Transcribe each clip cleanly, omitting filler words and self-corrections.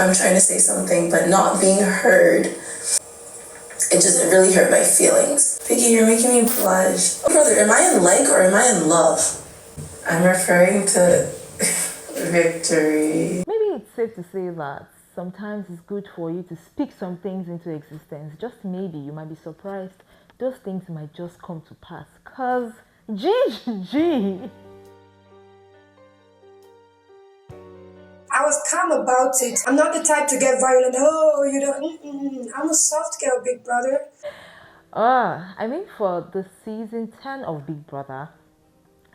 I'm trying to say something, but not being heard. It just really hurt my feelings. Vicky, you're making me blush. Oh, brother, am I in like or am I in love? I'm referring to Victory. Maybe it's safe to say that sometimes it's good for you to speak some things into existence. Just maybe you might be surprised those things might just come to pass. Cause Gigi. I was calm about it. I'm not the type to get violent. Oh, you don't. I'm a soft girl, big brother. I mean, for the season 10 of Big Brother,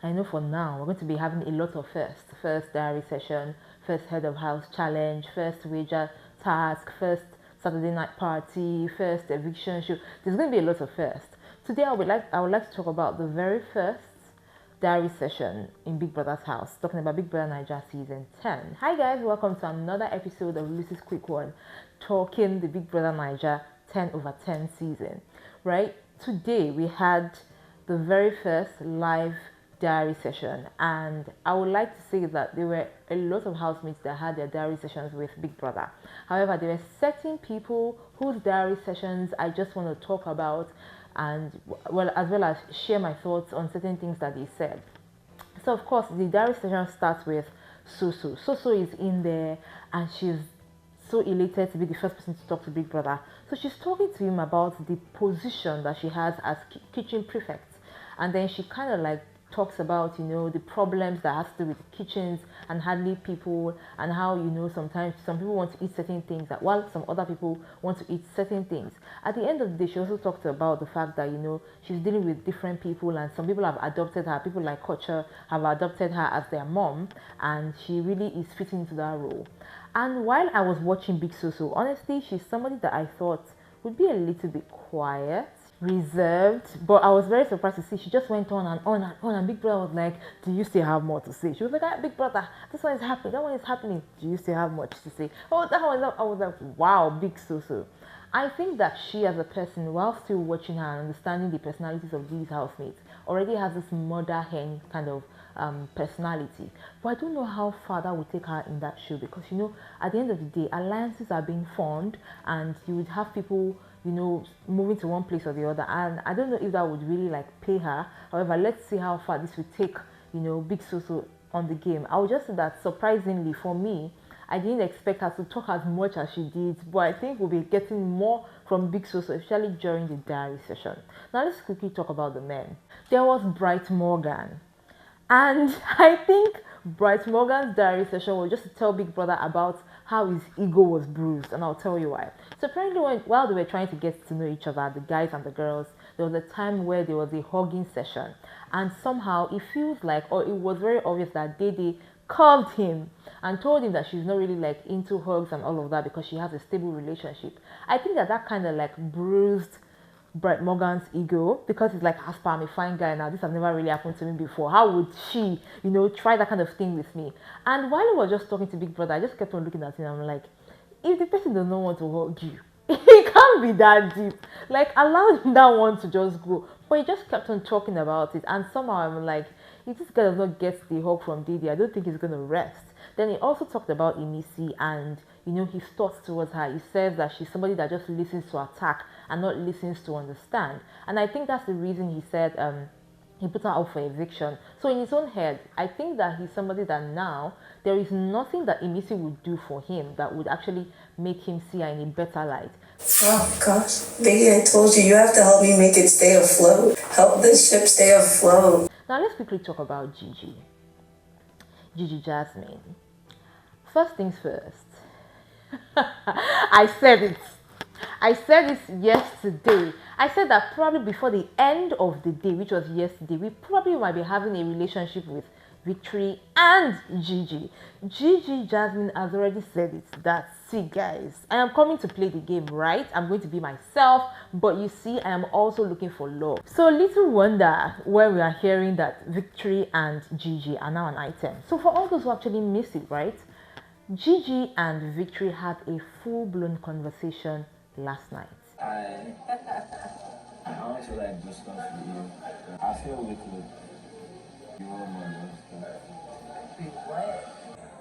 I know for now we're going to be having a lot of firsts. First diary session, first head of house challenge, first wager task, first Saturday night party, first eviction show. There's going to be a lot of firsts. Today I would like to talk about the very first diary session in Big Brother's house, talking about Big Brother Nigeria season 10. Hi guys, welcome to another episode of Lucy's Quick One, talking the Big Brother Nigeria 10/10 season. Right? Today we had the very first live diary session, and I would like to say that there were a lot of housemates that had their diary sessions with Big Brother. However, there were certain people whose diary sessions I just want to talk about, and as well as share my thoughts on certain things that they said. So of course the diary session starts with Soso. Soso is in there and she's so elated to be the first person to talk to Big Brother. So she's talking to him about the position that she has as kitchen prefect, and then she kind of like talks about, the problems that has to do with kitchens and handling people, and how, sometimes some people want to eat certain things that while some other people want to eat certain things. At the end of the day, she also talked about the fact that, she's dealing with different people, and some people have adopted her. People like Kocha have adopted her as their mom, and she really is fitting into that role. And while I was watching Big Soso, honestly, she's somebody that I thought would be a little bit quiet, reserved, but I was very surprised to see she just went on and on and on, and Big Brother was like, do you still have more to say? She was like, Big Brother, this one is happening, that one is happening, do you still have much to say? Oh, that one, I was like, wow, Big Soso. I think that she as a person, while still watching her and understanding the personalities of these housemates, already has this mother hen kind of personality. But I don't know how far that would take her in that show, because at the end of the day, alliances are being formed, and you would have people moving to one place or the other, and I don't know if that would really like pay her. However, let's see how far this would take Big Soso on the game. I would just say that surprisingly for me, I didn't expect her to talk as much as she did, but I think we'll be getting more from Big Soso, especially during the diary session. Now let's quickly talk about the men. There was Bright Morgan, and I think Bright Morgan's diary session was just to tell Big Brother about how his ego was bruised, and I'll tell you why. So apparently while they were trying to get to know each other, the guys and the girls, there was a time where there was a hugging session, and somehow it feels like, or it was very obvious that Dede curved him and told him that she's not really like into hugs and all of that because she has a stable relationship. I think that kind of like bruised Bright Morgan's ego, because it's like, Aspa, I'm a fine guy now, this has never really happened to me before, how would she try that kind of thing with me? And while I was just talking to Big Brother, I just kept on looking at him. I'm like, if the person does not want to hug you, it can't be that deep, like allow that one to just go. But he just kept on talking about it, and somehow I'm like, if this guy does not get the hug from Didi, I don't think he's going to rest. Then he also talked about Emisi and his thoughts towards her. He says that she's somebody that just listens to attack and not listens to understand. And I think that's the reason he said he put her out for eviction. So in his own head, I think that he's somebody that now there is nothing that Emisi would do for him that would actually make him see her in a better light. Oh gosh, baby, I told you, you have to help me make it stay afloat. Help this ship stay afloat. Now let's quickly talk about Gigi. Gigi Jasmine. First things first. I said it yesterday. I said that probably before the end of the day, which was yesterday, we probably might be having a relationship with Victory and Gigi. Gigi Jasmine has already said it, that, see guys, I am coming to play the game, right? I'm going to be myself, but you see, I am also looking for love. So little wonder when we are hearing that Victory and Gigi are now an item. So for all those who actually miss it, right? Gigi and Victory had a full-blown conversation last night. I always feel like do stuff with you. I feel wicked. You want my love. Wait, what?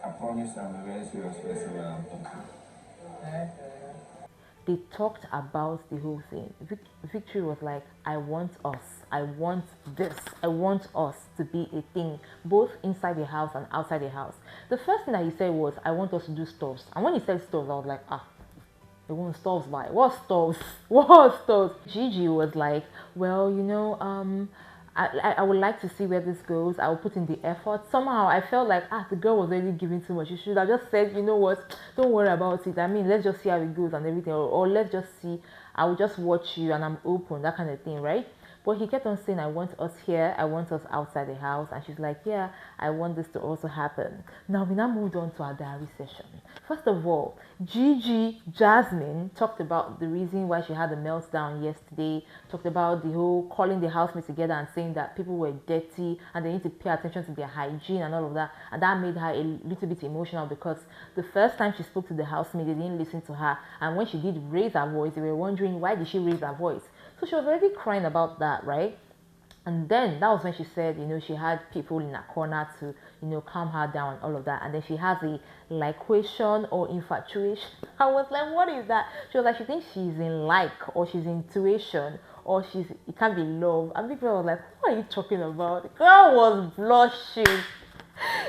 I promise I'm a very serious person when I'm talking. they talked about the whole thing. Victory was like, I want us, I want this, I want us to be a thing, both inside the house and outside the house. The first thing that he said was, I want us to do stuffs. And when he said stuffs, I was like, they want stuffs by what stuffs? What stuffs? Gigi was like, well, I would like to see where this goes. I will put in the effort. Somehow I felt like the girl was already giving too much. She should have just said, you know what, don't worry about it. I mean, let's just see how it goes and everything, or let's just see, I will just watch you and I'm open, that kind of thing, right? But he kept on saying, I want us here, I want us outside the house. And she's like, yeah, I want this to also happen. Now, we now moved on to our diary session. First of all, Gigi, Jasmine, talked about the reason why she had a meltdown yesterday, talked about the whole calling the housemates together and saying that people were dirty and they need to pay attention to their hygiene and all of that. And that made her a little bit emotional because the first time she spoke to the housemates, they didn't listen to her. And when she did raise her voice, they were wondering, why did she raise her voice? So she was already crying about that, right? And then that was when she said, she had people in her corner to, calm her down and all of that. And then she has a liquation or infatuation. I was like, what is that? She was like, she thinks she's in or she's in intuition or it can't be love. And people were like, what are you talking about? The girl was blushing.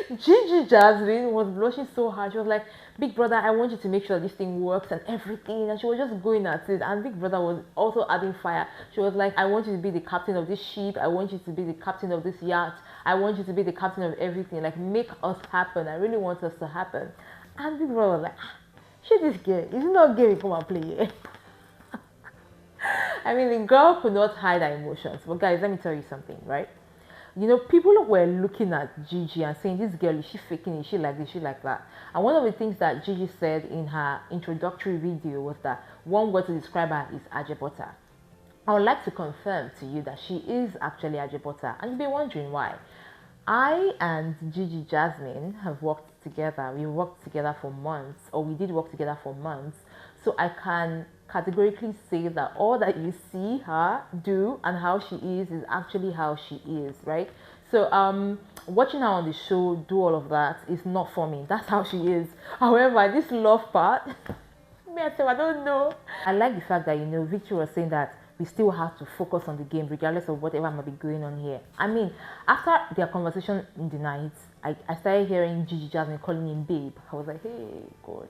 Gigi Jasmine was blushing so hard. She was like, Big brother, I want you to make sure this thing works and everything. And she was just going at it. And Big brother was also adding fire. She was like, I want you to be the captain of this ship. I want you to be the captain of this yacht. I want you to be the captain of everything. Like, make us happen. I really want us to happen. And Big brother was like, shit, this girl. Is it not gay? Come and play it. I mean, the girl could not hide her emotions. But guys, let me tell you something, right? People were looking at Gigi and saying, this girl, is she faking it? Is she like this? Is she like that? And one of the things that Gigi said in her introductory video was that one word to describe her is ajebota. I would like to confirm to you that she is actually ajebota. And you'll be wondering why. I and Gigi Jasmine have worked together. We worked together for months, or we did work together for months. So I can categorically say that all that you see her do and how she is actually how she is, right? So watching her on the show do all of that is not for me. That's how she is. However, this love part, I don't know. I like the fact that Victory was saying that we still have to focus on the game regardless of whatever might be going on here. I mean, after their conversation in the night, I started hearing Gigi Jasmine calling him babe. I was like, hey God.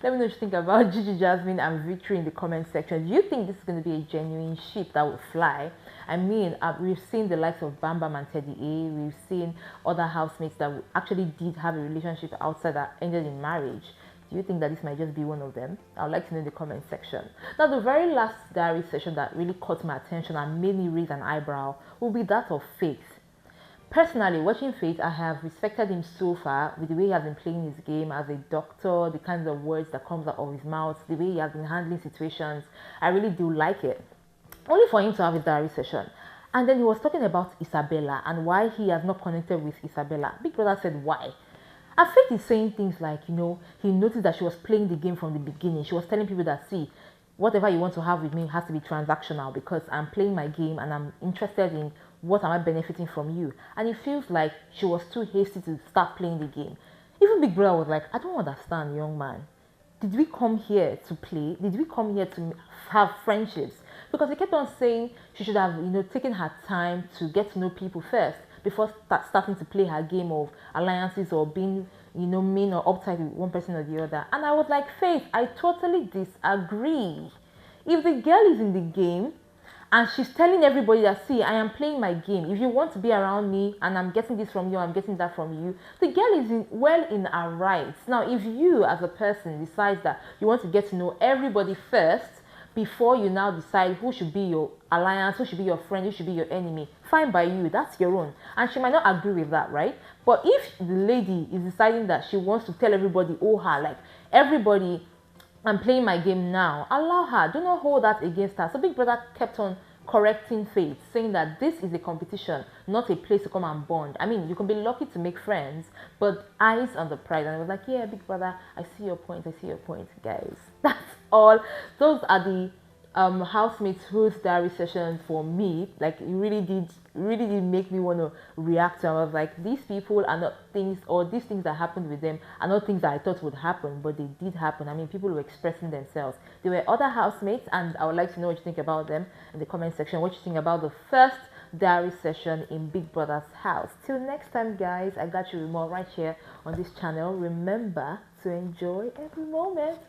Let me know what you think about Gigi Jasmine and Victory in the comment section. Do you think this is going to be a genuine ship that will fly? I mean, we've seen the likes of Bam Bam and Teddy A. We've seen other housemates that actually did have a relationship outside that ended in marriage. Do you think that this might just be one of them? I'd like to know in the comment section. Now, the very last diary session that really caught my attention and made me raise an eyebrow will be that of Faith. Personally, watching Faith, I have respected him so far with the way he has been playing his game as a doctor, the kinds of words that comes out of his mouth, the way he has been handling situations. I really do like it. Only for him to have a diary session. And then he was talking about Isabella and why he has not connected with Isabella. Big brother said, why? And Faith is saying things like, he noticed that she was playing the game from the beginning. She was telling people that, see, whatever you want to have with me has to be transactional because I'm playing my game and I'm interested in what am I benefiting from you. And it feels like she was too hasty to start playing the game. Even Big Brother was like, I don't understand, young man. Did we come here to play? Did we come here to have friendships? Because he kept on saying she should have, taken her time to get to know people first before starting to play her game of alliances or being, mean or uptight with one person or the other. And I was like, Faith, I totally disagree. If the girl is in the game and she's telling everybody that, see, I am playing my game. If you want to be around me and I'm getting this from you, I'm getting that from you, the girl is well in her rights. Now, if you as a person decides that you want to get to know everybody first, before you now decide who should be your alliance, who should be your friend, who should be your enemy, fine by you, that's your own. And she might not agree with that, right? But if the lady is deciding that she wants to tell everybody, like everybody, I'm playing my game now, allow her, do not hold that against her. So Big Brother kept on correcting Faith, saying that this is a competition, not a place to come and bond. I mean, you can be lucky to make friends, but eyes on the prize. And I was like, yeah, Big Brother, I see your point, guys. That's all. Those are the housemates whose diary session for me. Like, it really did really did make me want to react to them. I was like, these people are not things, or these things that happened with them are not things that I thought would happen, but they did happen. I mean, people were expressing themselves. There were other housemates, and I would like to know what you think about them in the comment section. What you think about the first diary session in Big Brother's house. Till next time, guys, I got you with more right here on this channel. Remember to enjoy every moment.